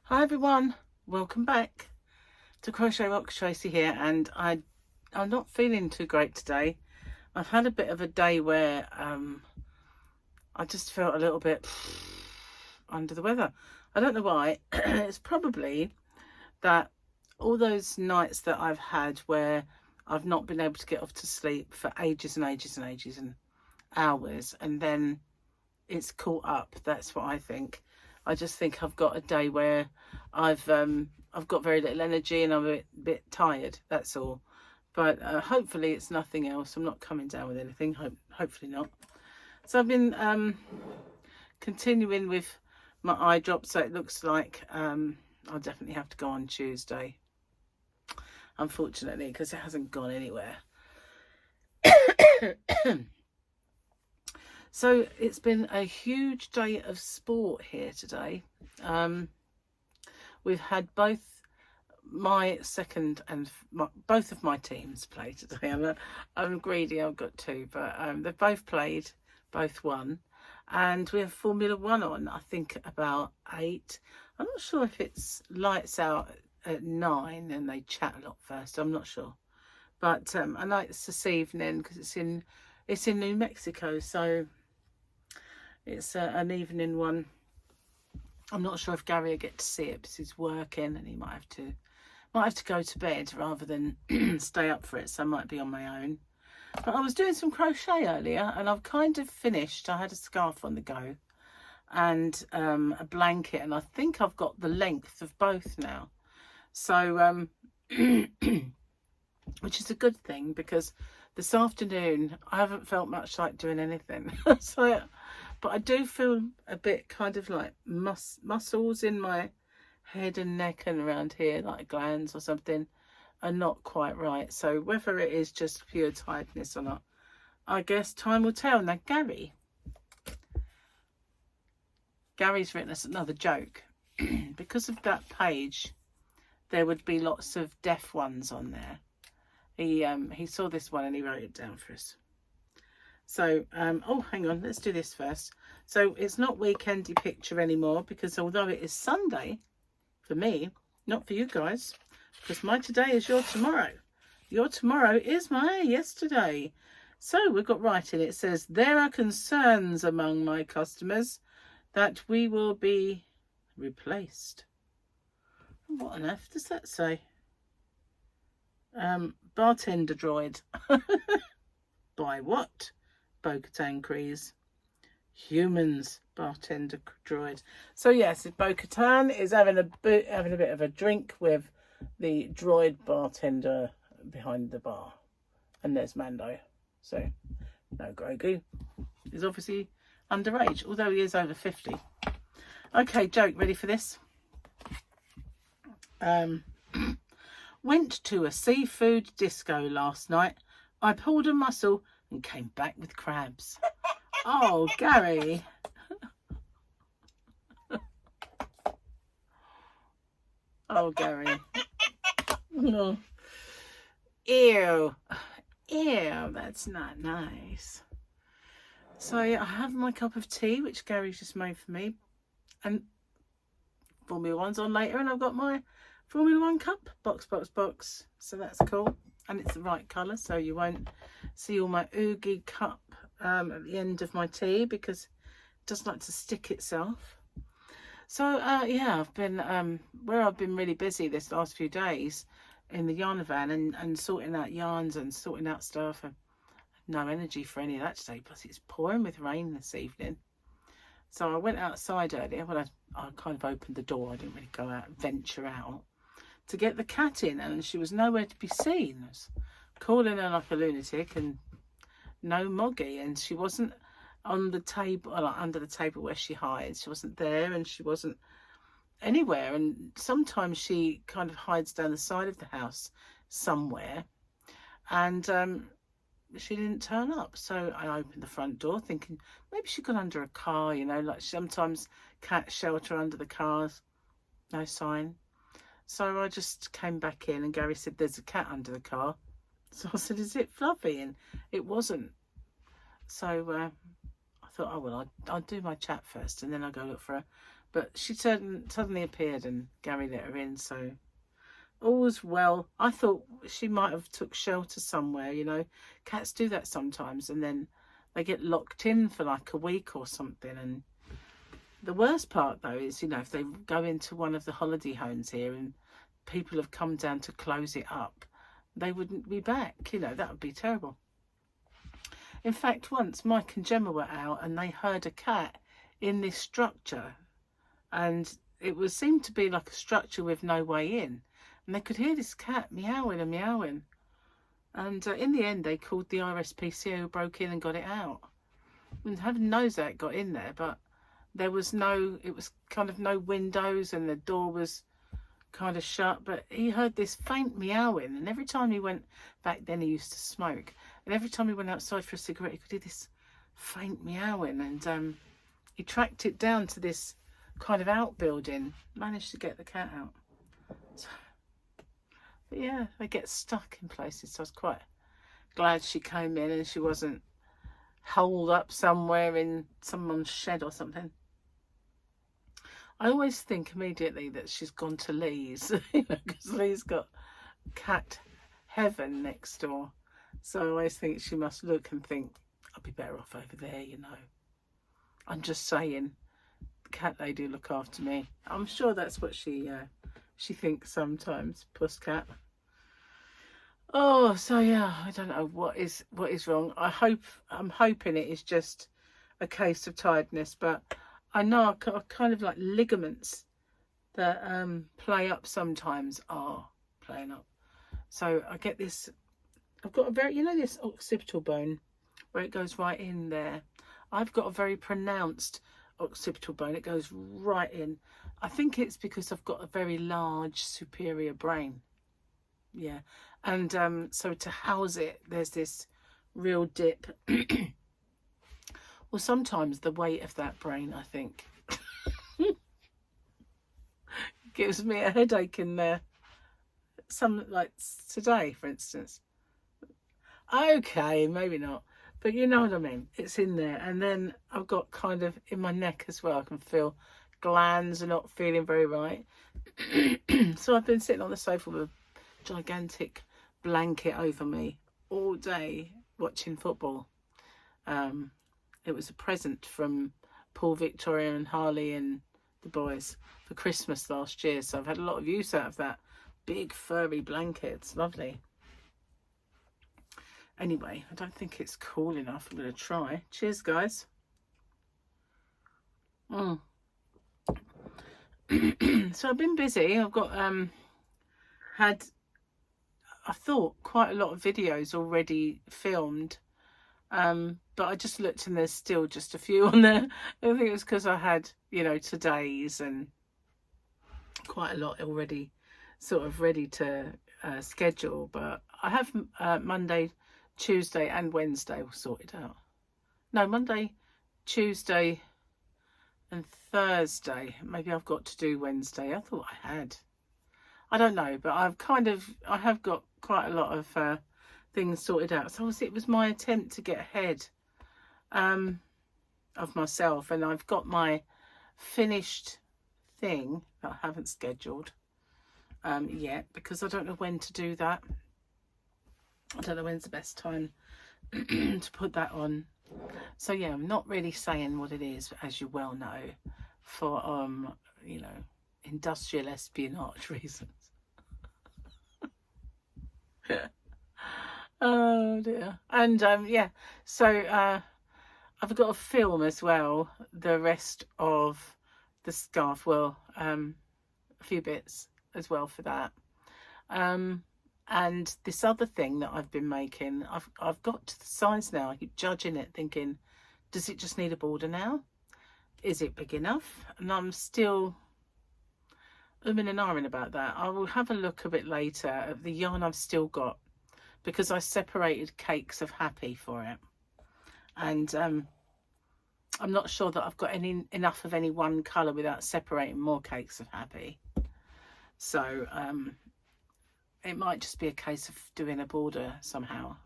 Hi everyone, welcome back to Crochet Rocks. Tracy here, and I'm not feeling too great today. I've had a bit of a day where I just felt a little bit under the weather. I don't know why. It's probably that all those nights that I've had where I've not been able to get off to sleep for ages and ages and ages and hours, and then it's caught up. That's what I think. I just think I've got a day where I've got very little energy and I'm a bit tired. That's all. But hopefully it's nothing else. I'm not coming down with anything. Hopefully not. So I've been continuing with my eye drop. So it looks like I'll definitely have to go on Tuesday, unfortunately, because it hasn't gone anywhere. So it's been a huge day of sport here today. We've had both my second and both of my teams play today. I'm greedy, I've got two, but they've both played, both won. And we have Formula One on, I think, about 8. I'm not sure if it's lights out at 9 and they chat a lot first. I'm not sure. But I know it's this evening because it's in New Mexico, so it's an evening one. I'm not sure if Gary will get to see it because he's working and he might have to go to bed rather than stay up for it, so I might be on my own. But I was doing some crochet earlier and I've kind of finished. I had a scarf on the go and a blanket, and I think I've got the length of both now. So which is a good thing, because this afternoon I haven't felt much like doing anything. But I do feel a bit kind of like muscles in my head and neck and around here, like glands or something, are not quite right. So whether it is just pure tiredness or not, I guess time will tell. Now Gary's written us another joke. Because of that page, there would be lots of deaf ones on there. He saw this one and he wrote it down for us. So, oh, hang on, let's do this first. So it's not weekendy picture anymore, because although it is Sunday for me, not for you guys, because my today is your tomorrow. Your tomorrow is my yesterday. So we've got writing. It says, there are concerns among my customers that we will be replaced. What on earth does that say? Bartender droid. By what? Bo-Katan Crease. Humans, bartender droid. So yes, Bo-Katan is having a bit of a drink with the droid bartender behind the bar, and there's Mando. So no, Grogu is obviously underage, although he is over 50. Okay, joke. Ready for this? Went to a seafood disco last night. I pulled a muscle and came back with crabs. Oh, Gary. Oh, Gary. Oh. Ew. Ew, that's not nice. So yeah, I have my cup of tea, which Gary's just made for me. And Formula One's on later, and I've got my Formula One cup. Box. So that's cool. And it's the right colour, so you won't see all my oogie cup at the end of my tea, because it doesn't like to stick itself. So yeah, I've been I've been really busy this last few days in the yarn van and sorting out yarns and sorting out stuff. And no energy for any of that today, plus it's pouring with rain this evening. So I went outside earlier. Well, I kind of opened the door. I didn't really go out, venture out to get the cat in, and she was nowhere to be seen. I was calling her like a lunatic, and no Moggy, and she wasn't on the table, like under the table where she hides. She wasn't there, and she wasn't anywhere. And sometimes she kind of hides down the side of the house somewhere, and she didn't turn up. So I opened the front door thinking maybe she got under a car, you know, like sometimes cats shelter under the cars. No sign. So I just came back in, and Gary said, there's a cat under the car. So I said, is it Fluffy? And it wasn't. So I thought, oh, well, I'll do my chat first, and then I'll go look for her. But she suddenly appeared and Gary let her in, so all was well. I thought she might have took shelter somewhere, you know. Cats do that sometimes, and then they get locked in for like a week or something. And the worst part, though, is, you know, if they go into one of the holiday homes here and people have come down to close it up, they wouldn't be back, you know. That would be terrible. In fact, once Mike and Gemma were out and they heard a cat in this structure, and it seemed to be like a structure with no way in, and they could hear this cat meowing and meowing, and in the end they called the RSPCA, who broke in and got it out. And heaven knows that it got in there, but there was it was kind of no windows and the door was kind of shut, but he heard this faint meowing, and every time he went back then, he used to smoke, and every time he went outside for a cigarette, he could hear this faint meowing, and he tracked it down to this kind of outbuilding, managed to get the cat out. So, but yeah, they get stuck in places, so I was quite glad she came in and she wasn't holed up somewhere in someone's shed or something. I always think immediately that she's gone to Lee's, you know, because Lee's got cat heaven next door. So I always think she must look and think, I'll be better off over there, you know. I'm just saying, the cat lady will look after me. I'm sure that's what she thinks sometimes, puss cat. Oh, so yeah, I don't know what is wrong. I'm hoping it is just a case of tiredness, but I know I kind of like ligaments that play up sometimes are playing up. So I get this, I've got a very, you know, this occipital bone where it goes right in there. I've got a very pronounced occipital bone. It goes right in. I think it's because I've got a very large superior brain. Yeah. And so to house it, there's this real dip. Well, sometimes the weight of that brain, I think, gives me a headache in there. Some, like today, for instance. Okay, maybe not. But you know what I mean. It's in there. And then I've got kind of in my neck as well. I can feel glands are not feeling very right. So I've been sitting on the sofa with a gigantic blanket over me all day watching football. It was a present from Paul, Victoria and Harley and the boys for Christmas last year. So I've had a lot of use out of that big furry blanket. It's lovely. Anyway, I don't think it's cool enough. I'm going to try. Cheers, guys. So I've been busy. I've got I thought quite a lot of videos already filmed, but I just looked and there's still just a few on there. I think it was because I had, you know, today's and quite a lot already sort of ready to schedule, but I have Monday, Tuesday and Wednesday all sorted out. No, Monday, Tuesday and Thursday. Maybe I've got to do Wednesday. I thought I had. I don't know, but I have got quite a lot of things sorted out. So it was my attempt to get ahead of myself, and I've got my finished thing that I haven't scheduled yet, because I don't know when to do that. I don't know when's the best time to put that on. So yeah, I'm not really saying what it is, as you well know, for you know, industrial espionage reasons. Oh dear. And yeah, so I've got to film as well the rest of the scarf. Well, a few bits as well for that. And this other thing that I've been making, I've got to the size now. I keep judging it, thinking, does it just need a border now? Is it big enough? And I'm still umming and ahhing about that. I will have a look a bit later at the yarn I've still got, because I separated Cakes of Happy for it. And I'm not sure that I've got enough of any one colour without separating more Cakes of Happy. So it might just be a case of doing a border somehow,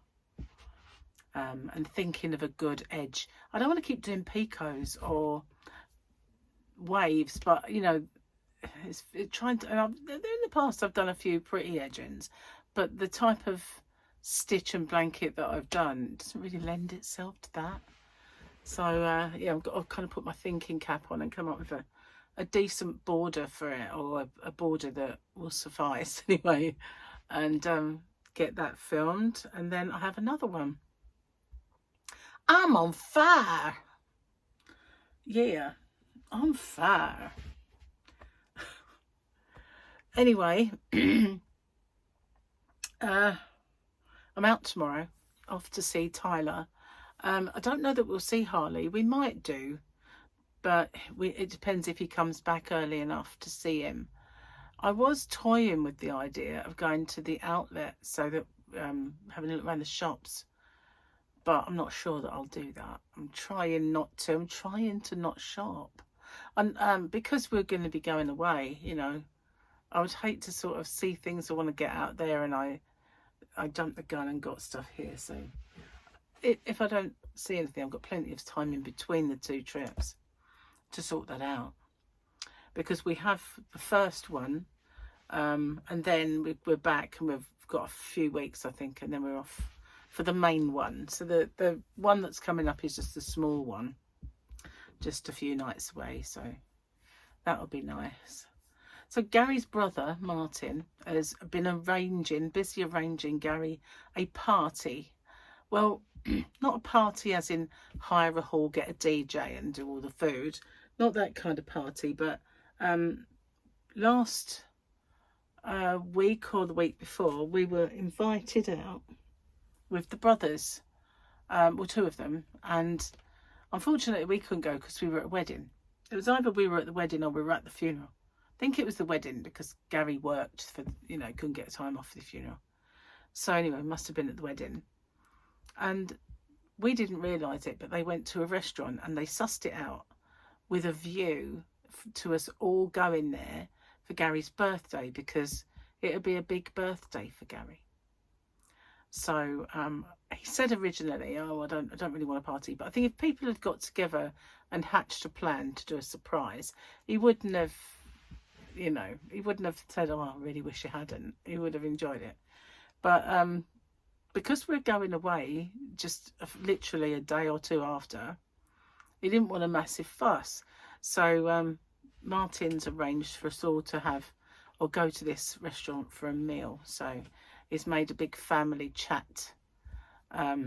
and thinking of a good edge. I don't want to keep doing picots or waves, but you know, trying to, in the past I've done a few pretty edgings, but the type of stitch and blanket that I've done doesn't really lend itself to that. So yeah, I've kind of put my thinking cap on and come up with a decent border for it, or a border that will suffice anyway, and get that filmed, and then I have another one. I'm on fire. Yeah, on fire. Anyway, I'm out tomorrow, off to see Tyler. I don't know that we'll see Harley. We might do, but it depends if he comes back early enough to see him. I was toying with the idea of going to the outlet, so that having a look around the shops, but I'm not sure that I'll do that. I'm trying not to. I'm trying to not shop, and because we're going to be going away, you know, I would hate to sort of see things I want to get out there, and I jumped the gun and got stuff here. So if I don't see anything, I've got plenty of time in between the two trips to sort that out, because we have the first one, and then we're back, and we've got a few weeks, I think, and then we're off for the main one. So the one that's coming up is just a small one, just a few nights away, so that'll be nice. So Gary's brother Martin has been busy arranging Gary a party. Well, not a party as in hire a hall, get a DJ and do all the food, not that kind of party, but last week or the week before, we were invited out with the brothers, well, two of them, and unfortunately we couldn't go because we were at a wedding. It was either we were at the wedding or we were at the funeral. I think it was the wedding, because Gary worked for, you know, couldn't get time off for the funeral. So anyway, must have been at the wedding. And we didn't realise it, but they went to a restaurant and they sussed it out with a view to us all going there for Gary's birthday, because it would be a big birthday for Gary. So he said originally, oh, I don't really want a party. But I think if people had got together and hatched a plan to do a surprise, he wouldn't have, you know, he wouldn't have said, oh, I really wish you hadn't. He would have enjoyed it. But because we're going away just literally a day or two after, he didn't want a massive fuss. So Martin's arranged for us all to have, or go to this restaurant for a meal. So he's made a big family chat, because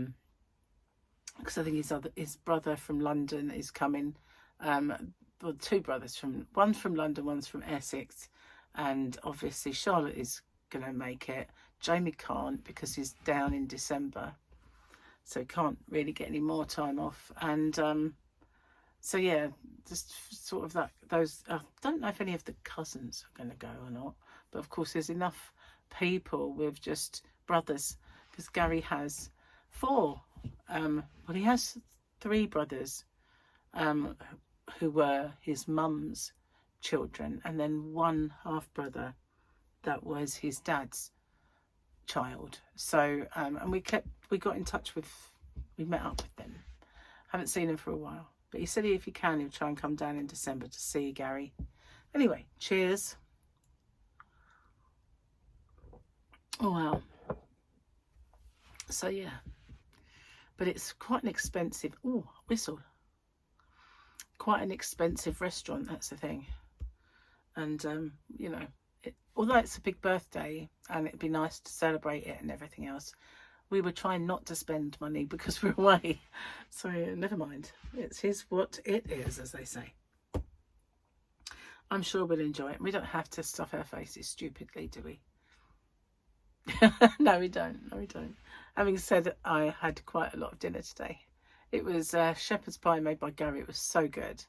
I think his brother from London is coming. Well, two brothers, one's from London, one's from Essex, and obviously Charlotte is going to make it. Jamie can't, because he's down in December, so he can't really get any more time off. And so yeah, just sort of those. I don't know if any of the cousins are going to go or not, but of course there's enough people with just brothers, because Gary has 4. Well, he has 3 brothers who were his mum's children, and then 1 half brother that was his dad's child. So and we got in touch with, we met up with them. Haven't seen him for a while, but he said if he can, he'll try and come down in December to see Gary. Anyway, cheers. Oh wow. So yeah, but it's quite an expensive, oh, whistle, quite an expensive restaurant, that's the thing. And you know, although it's a big birthday and it'd be nice to celebrate it and everything else, we were trying not to spend money because we're away. So never mind, it's what it is, as they say. I'm sure we'll enjoy it. We don't have to stuff our faces stupidly, do we? No, we don't. No, we don't. Having said, I had quite a lot of dinner today. It was shepherd's pie made by Gary. It was so good.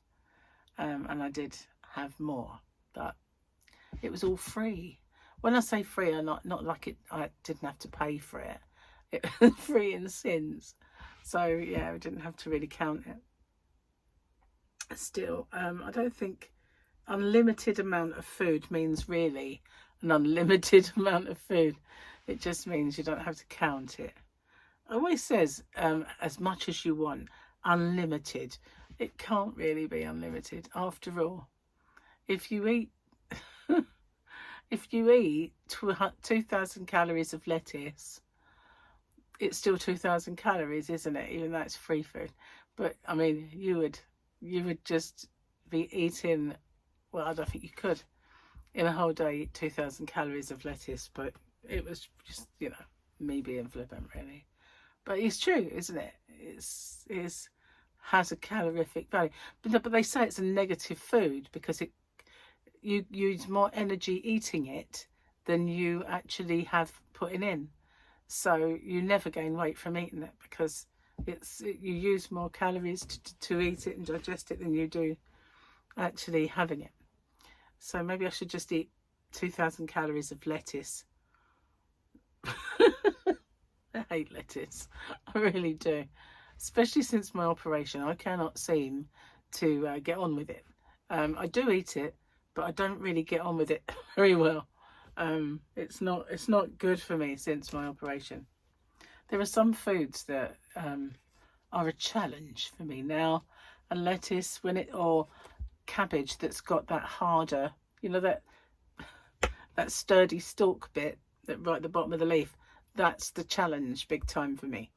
And I did have more, but it was all free. When I say free, I'm not like it, I didn't have to pay for it. It was free in sins. So yeah, we didn't have to really count it. Still, I don't think unlimited amount of food means really an unlimited amount of food. It just means you don't have to count it. It always says as much as you want, unlimited. It can't really be unlimited. After all, if you eat if you eat 2,000 calories of lettuce, it's still 2,000 calories, isn't it? Even though it's free food. But I mean, you would just be eating, well, I don't think you could in a whole day eat 2,000 calories of lettuce, but it was just, you know, me being flippant really. But it's true, isn't it? It has a calorific value. But they say it's a negative food because you use more energy eating it than you actually have putting in. So you never gain weight from eating it because you use more calories to eat it and digest it than you do actually having it. So maybe I should just eat 2,000 calories of lettuce. I hate lettuce. I really do. Especially since my operation, I cannot seem to get on with it. I do eat it, but I don't really get on with it very well. It's not good for me since my operation. There are some foods that are a challenge for me now, and lettuce or cabbage that's got that harder, you know, that sturdy stalk bit that right at the bottom of the leaf. That's the challenge big time for me.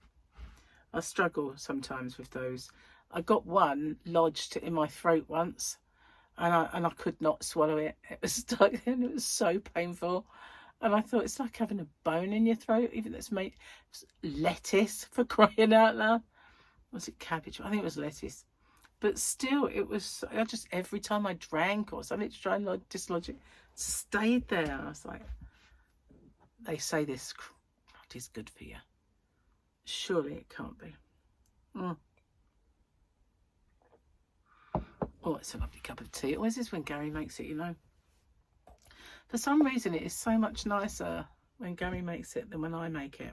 I struggle sometimes with those. I got one lodged in my throat once, and I could not swallow it. It was stuck in. It was so painful. And I thought, it's like having a bone in your throat, even though it's made lettuce, for crying out loud. Was it cabbage? I think it was lettuce. But still, it was, I just, every time I drank or something to try and dislodge it, stayed there. I was like, they say this is good for you. Surely it can't be. Oh, it's a lovely cup of tea. It always is when Gary makes it, you know. For some reason, it is so much nicer when Gary makes it than when I make it.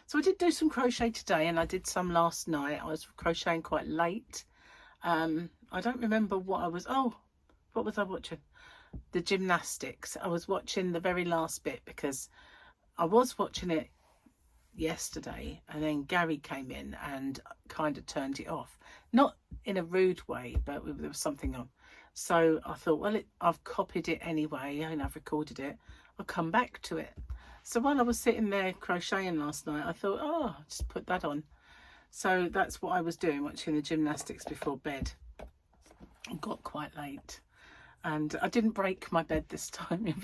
So I did do some crochet today, and I did some last night. I was crocheting quite late. I don't remember what I was... Oh, what was I watching? The gymnastics. I was watching the very last bit because I was watching it yesterday, and then Gary came in and kind of turned it off. Not in a rude way, but there was something on. So I thought, well, I've copied it anyway and I've recorded it. I'll come back to it. So while I was sitting there crocheting last night, I thought, oh, I'll just put that on. So that's what I was doing, watching the gymnastics before bed. It got quite late. And I didn't break my bed this time. If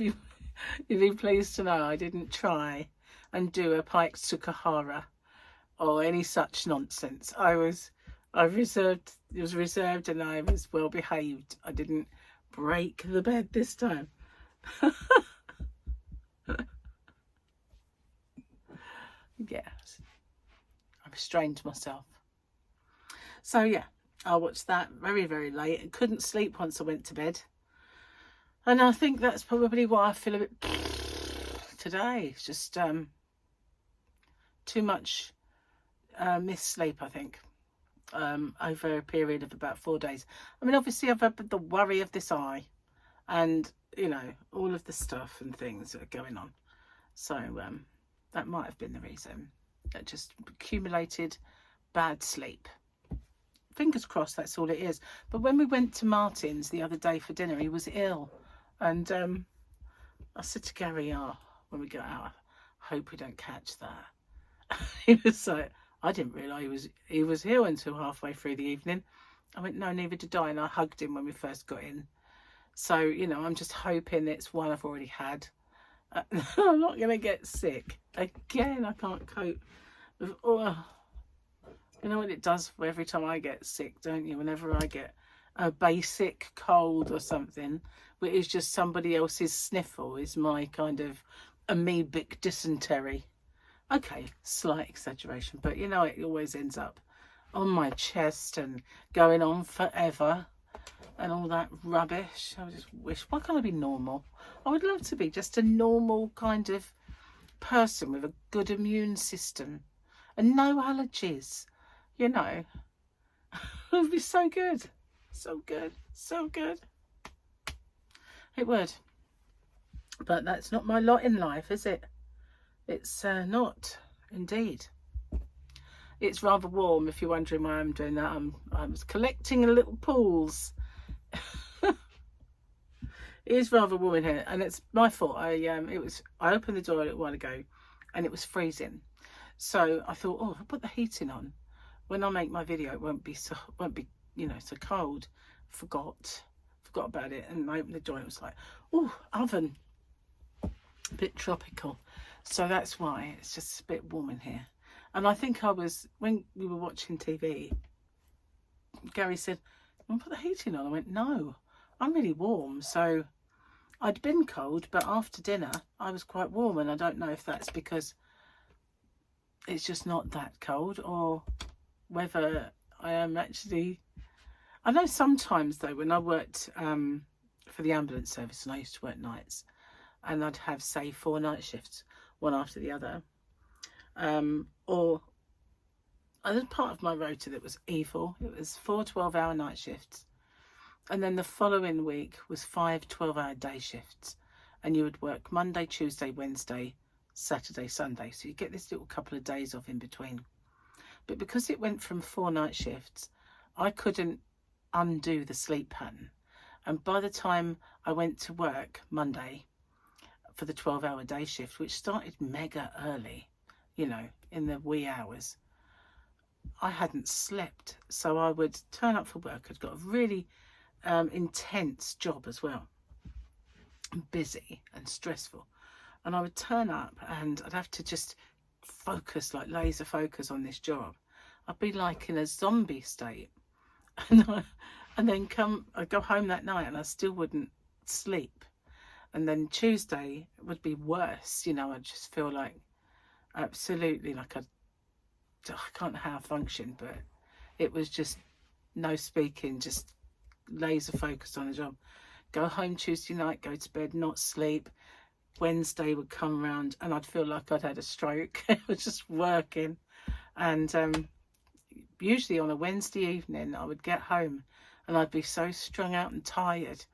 you're pleased to know, I didn't try and do a Pike Sukahara or any such nonsense. It was reserved and I was well behaved. I didn't break the bed this time. Yes, I restrained myself. So yeah, I watched that very, very late and couldn't sleep once I went to bed. And I think that's probably why I feel a bit today. It's just too much missed sleep, I think, over a period of about 4 days. I mean, obviously I've had the worry of this eye and, you know, all of the stuff and things that are going on. So that might have been the reason. That just accumulated bad sleep. Fingers crossed that's all it is. But when we went to Martin's the other day for dinner, he was ill. And I said to Gary, when we go out, I hope we don't catch that. He was like, I didn't realise he was ill until halfway through the evening. I went, no, neither did I. And I hugged him when we first got in. So, you know, I'm just hoping it's one I've already had. I'm not going to get sick. Again, I can't cope with, you know what it does for every time I get sick, don't you? Whenever I get a basic cold or something, which is just somebody else's sniffle, is my kind of amoebic dysentery. Okay, slight exaggeration, but you know, it always ends up on my chest and going on forever and all that rubbish. I just wish, why can't I be normal? I would love to be just a normal kind of person with a good immune system and no allergies, you know. It would be so good. So good. So good. It would. But that's not my lot in life, is it? It's not, indeed. It's rather warm, if you're wondering why I'm doing that. I was collecting little pools. It is rather warm in here, and it's my fault. I opened the door a little while ago, and it was freezing. So I thought, oh, if I put the heating on, when I make my video, it won't be so cold. Forgot about it, and I opened the door, and it was like, oh, oven, a bit tropical. So that's why it's just a bit warm in here. And I think when we were watching TV, Gary said, "I'll put the heating on." I went, "No, I'm really warm." So I'd been cold, but after dinner I was quite warm, and I don't know if that's because it's just not that cold, or whether I am actually... I know sometimes though, when I worked for the ambulance service, and I used to work nights, and I'd have, say, 4 night shifts, one after the other, or there's part of my rota that was evil. It was 4 12-hour night shifts, and then the following week was 5 12-hour day shifts, and you would work Monday, Tuesday, Wednesday, Saturday, Sunday, so you get this little couple of days off in between. But because it went from 4 night shifts, I couldn't undo the sleep pattern, and by the time I went to work Monday for the 12-hour day shift, which started mega early, in the wee hours, I hadn't slept. So I would turn up for work. I'd got a really intense job as well, busy and stressful, and I would turn up and I'd have to just focus, like laser focus on this job. I'd be like in a zombie state, and then I'd go home that night and I still wouldn't sleep. And then Tuesday would be worse, I'd just feel like absolutely like I can't know how I function, but it was just no speaking, just laser focused on the job. Go home Tuesday night, go to bed, not sleep. Wednesday would come around and I'd feel like I'd had a stroke. It was just working. And usually on a Wednesday evening, I would get home and I'd be so strung out and tired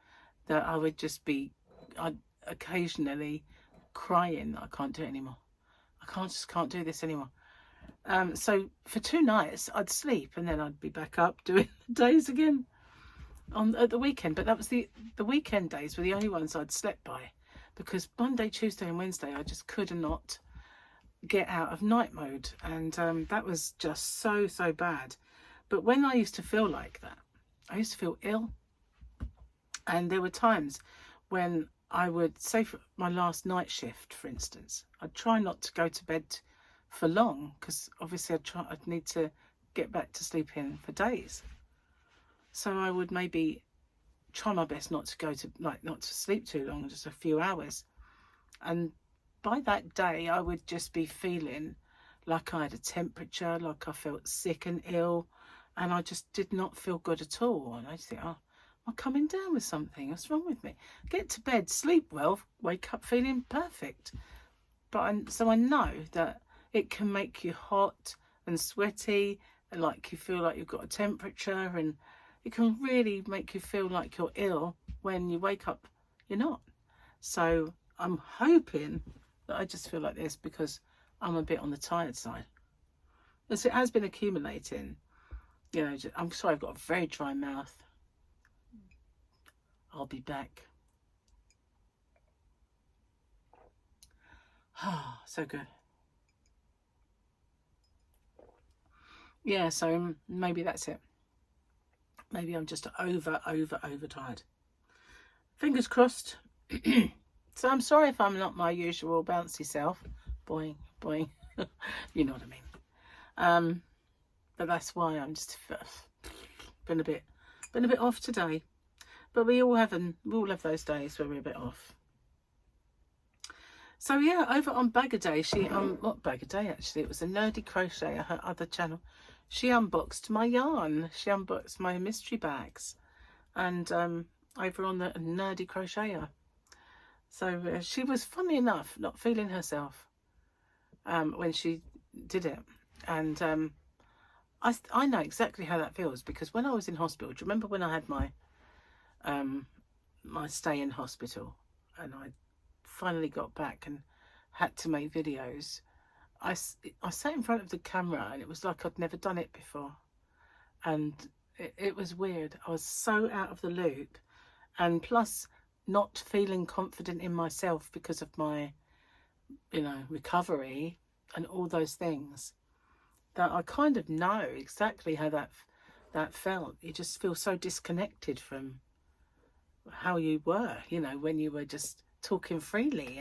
that I would I'd occasionally crying, I can't do it anymore. I can't do this anymore. So for 2 nights I'd sleep, and then I'd be back up doing the days again at the weekend. But that was the weekend days were the only ones I'd slept by, because Monday, Tuesday and Wednesday I just could not get out of night mode, and that was just so bad. But when I used to feel like that, I used to feel ill, and there were times when I would, say for my last night shift, for instance, I'd try not to go to bed for long, because obviously I'd need to get back to sleeping for days. So I would maybe try my best not to sleep too long, just a few hours. And by that day, I would just be feeling like I had a temperature, like I felt sick and ill, and I just did not feel good at all. And I just think, oh, I'm coming down with something. What's wrong with me? Get to bed, sleep well, wake up feeling perfect. So I know that it can make you hot and sweaty, and like you feel like you've got a temperature, and it can really make you feel like you're ill when you wake up you're not. So I'm hoping that I just feel like this because I'm a bit on the tired side. As it has been accumulating, I'm sorry, I've got a very dry mouth. I'll be back. Ah, so good. Yeah, so maybe that's it. Maybe I'm just over tired. Fingers crossed. So I'm sorry if I'm not my usual bouncy self. Boing, boing. You know what I mean. But that's why I'm just been a bit off today. But we all have those days where we're a bit off. So yeah, over on Bag a Day, not Bag a Day actually, it was a Nerdy Crochet, her other channel. She unboxed my yarn. She unboxed my mystery bags, and over on the Nerdy Crocheter. So she was, funny enough, not feeling herself when she did it, and I know exactly how that feels, because when I was in hospital, do you remember when I had my my stay in hospital, and I finally got back and had to make videos? I sat in front of the camera and it was like I'd never done it before. And it was weird. I was so out of the loop. And plus, not feeling confident in myself because of my, you know, recovery and all those things, that I kind of know exactly how that felt. You just feel so disconnected from how you were, you know, when you were just talking freely,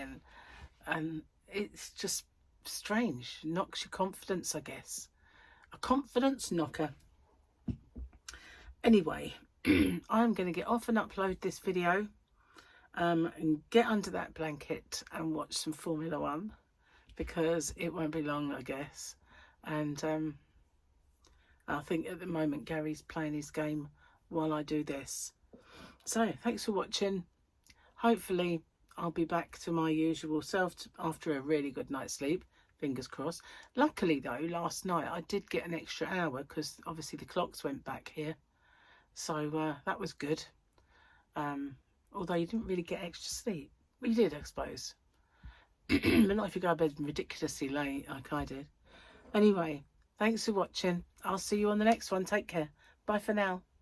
and it's just strange. Knocks your confidence, I guess. A confidence knocker. Anyway, I'm going to get off and upload this video, and get under that blanket and watch some Formula One, because it won't be long, I guess. And I think at the moment Gary's playing his game while I do this. So thanks for watching. Hopefully I'll be back to my usual self after a really good night's sleep, fingers crossed. Luckily though, last night I did get an extra hour because obviously the clocks went back here, so that was good. Although you didn't really get extra sleep. Well, you did, I suppose. But not if you go to bed ridiculously late like I did. Anyway, thanks for watching. I'll see you on the next one. Take care. Bye for now.